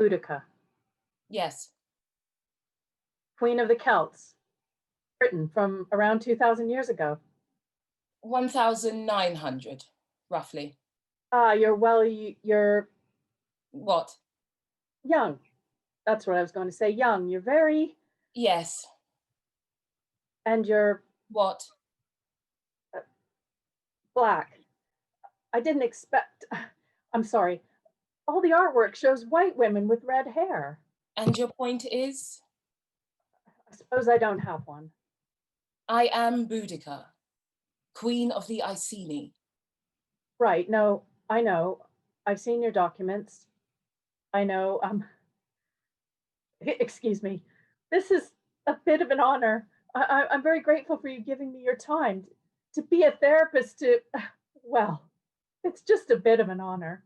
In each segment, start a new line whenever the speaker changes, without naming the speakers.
Boudica,
Yes.
Queen of the Celts, Britain from around 2,000 years ago.
1,900, roughly.
You're
What?
young. That's what I was going to say. Young. You're very,
Yes.
and you're
What?
black. I didn't expect, I'm sorry. All the artwork shows white women with red hair.
And your point is?
I suppose I don't have one.
I am Boudica, Queen of the Iceni.
Right. No, I know. I've seen your documents. I know. Excuse me. This is a bit of an honor. I'm very grateful for you giving me your time to be a therapist. Well, it's just a bit of an honor.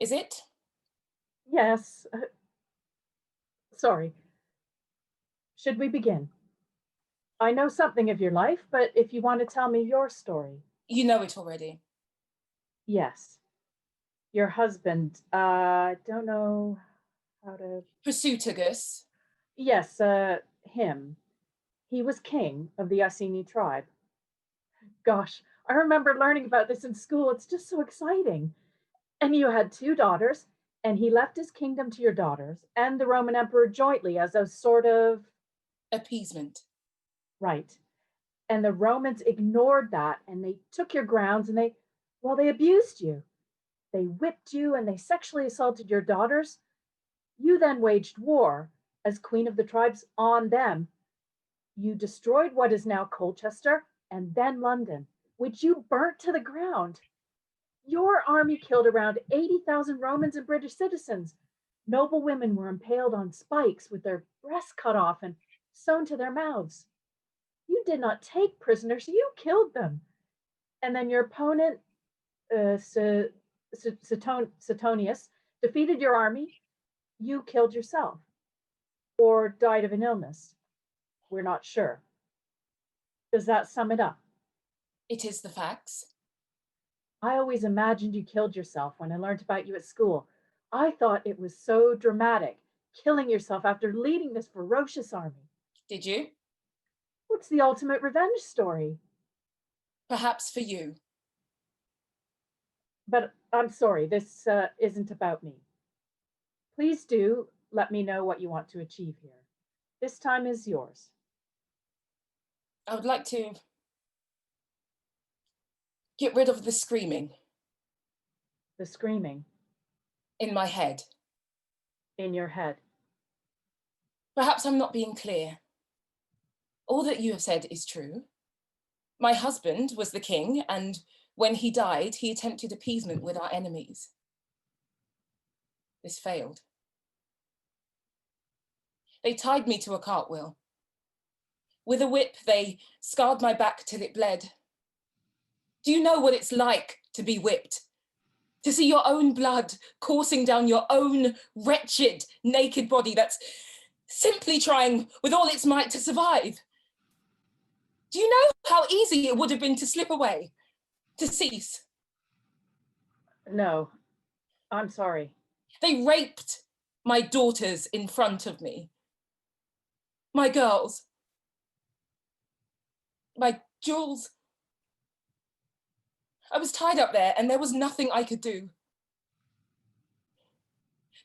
Is it?
Yes. Sorry. Should we begin? I know something of your life, but if you want to tell me your story.
You know it already.
Yes. Your husband, I don't know how to.
Pursuitagus.
Yes, him. He was king of the Iceni tribe. Gosh, I remember learning about this in school. It's just so exciting. And you had two daughters, and he left his kingdom to your daughters and the Roman emperor jointly as a sort of
appeasement.
Right. And the Romans ignored that and they took your grounds and they abused you. They whipped you and they sexually assaulted your daughters. You then waged war as queen of the tribes on them. You destroyed what is now Colchester and then London, which you burnt to the ground. Your army killed around 80,000 Romans and British citizens. Noble women were impaled on spikes with their breasts cut off and sewn to their mouths. You did not take prisoners, you killed them. And then your opponent, Suetonius, defeated your army. You killed yourself or died of an illness. We're not sure. Does that sum it up?
It is the facts.
I always imagined you killed yourself when I learned about you at school. I thought it was so dramatic, killing yourself after leading this ferocious army.
Did you?
What's the ultimate revenge story?
Perhaps for you.
But I'm sorry, this isn't about me. Please do let me know what you want to achieve here. This time is yours.
I would like to get rid of the screaming.
The screaming?
In my head.
In your head.
Perhaps I'm not being clear. All that you have said is true. My husband was the king, and when he died, he attempted appeasement with our enemies. This failed. They tied me to a cartwheel. With a whip, they scarred my back till it bled. Do you know what it's like to be whipped? To see your own blood coursing down your own wretched, naked body that's simply trying with all its might to survive? Do you know how easy it would have been to slip away, to cease?
No, I'm sorry.
They raped my daughters in front of me. My girls. My jewels. I was tied up there and there was nothing I could do.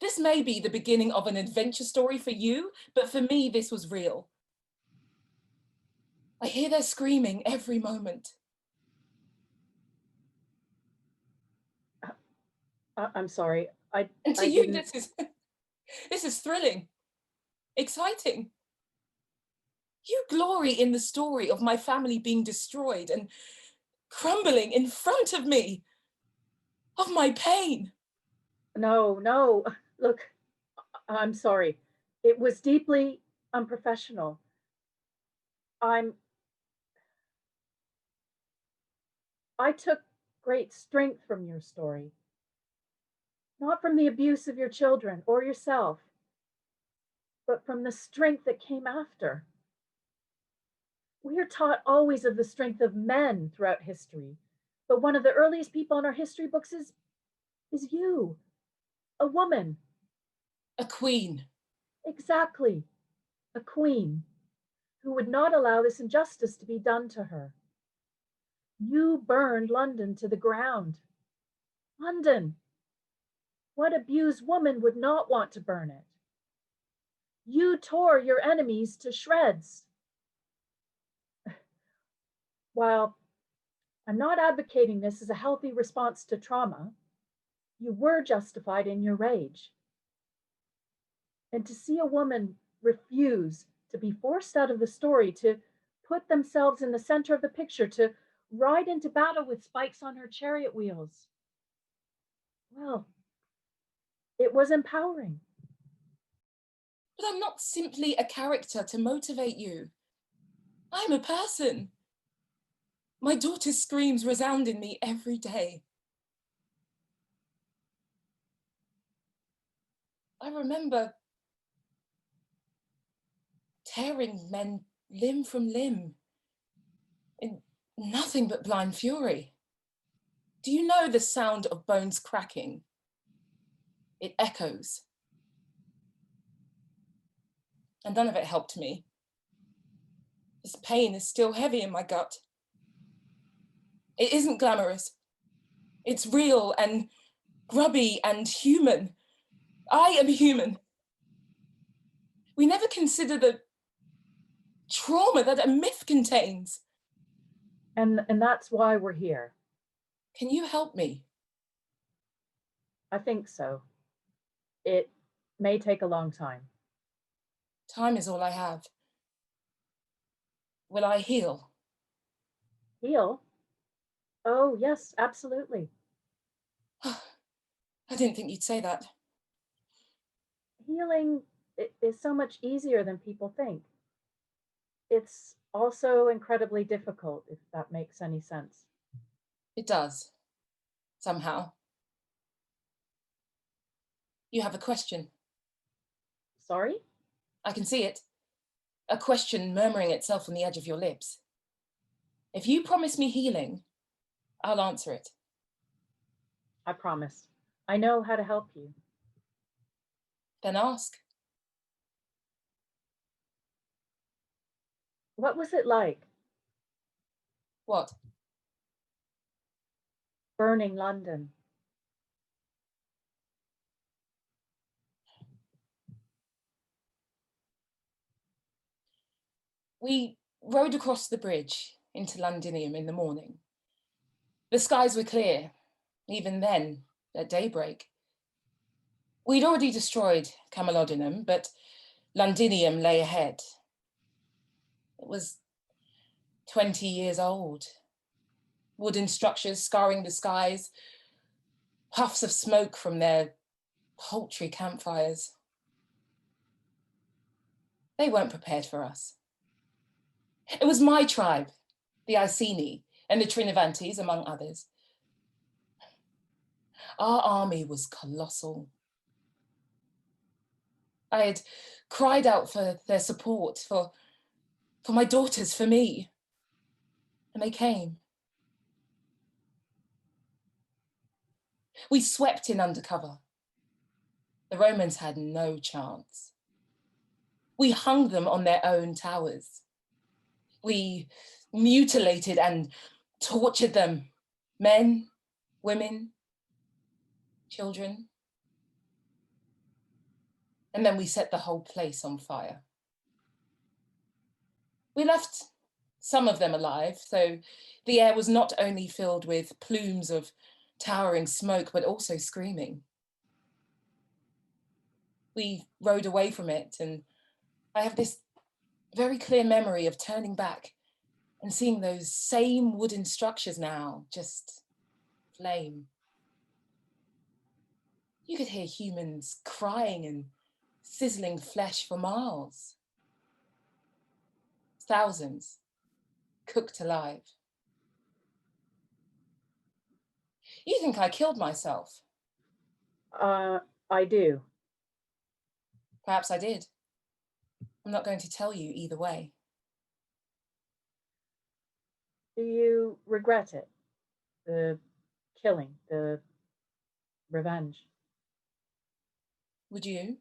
This may be the beginning of an adventure story for you, but for me, this was real. I hear their screaming every moment.
I'm sorry.
And to you, this is thrilling, exciting. You glory in the story of my family being destroyed and crumbling in front of me, of my pain.
No. Look, I'm sorry. It was deeply unprofessional. I took great strength from your story, not from the abuse of your children or yourself, but from the strength that came after. We are taught always of the strength of men throughout history, but one of the earliest people in our history books is you, a woman.
A queen.
Exactly, a queen who would not allow this injustice to be done to her. You burned London to the ground. London! What abused woman would not want to burn it? You tore your enemies to shreds. While I'm not advocating this as a healthy response to trauma, you were justified in your rage. And to see a woman refuse to be forced out of the story, to put themselves in the center of the picture, to ride into battle with spikes on her chariot wheels, well, it was empowering.
But I'm not simply a character to motivate you. I'm a person. My daughter's screams resound in me every day. I remember tearing men limb from limb in nothing but blind fury. Do you know the sound of bones cracking? It echoes. And none of it helped me. This pain is still heavy in my gut. It isn't glamorous. It's real and grubby and human. I am human. We never consider the trauma that a myth contains.
And that's why we're here.
Can you help me?
I think so. It may take a long time.
Time is all I have. Will I heal?
Heal? Oh, yes, absolutely.
I didn't think you'd say that.
Healing is so much easier than people think. It's also incredibly difficult, if that makes any sense.
It does, somehow. You have a question.
Sorry?
I can see it. A question murmuring itself on the edge of your lips. If you promise me healing, I'll answer it.
I promise. I know how to help you.
Then ask.
What was it like
What?
burning London?
We rode across the bridge into Londinium in the morning. The skies were clear, even then, at daybreak. We'd already destroyed Camelodunum, but Londinium lay ahead. It was 20 years old. Wooden structures scarring the skies, puffs of smoke from their paltry campfires. They weren't prepared for us. It was my tribe, the Iceni and the Trinovantes, among others. Our army was colossal. I had cried out for their support, for my daughters, for me. And they came. We swept in undercover. The Romans had no chance. We hung them on their own towers. We mutilated and tortured them, men, women, children. And then we set the whole place on fire. We left some of them alive, so the air was not only filled with plumes of towering smoke, but also screaming. We rode away from it, and I have this very clear memory of turning back and seeing those same wooden structures now, just flame. You could hear humans crying and sizzling flesh for miles. Thousands cooked alive. You think I killed myself?
I do.
Perhaps I did. I'm not going to tell you either way.
Do you regret it? The killing, the revenge?
Would you?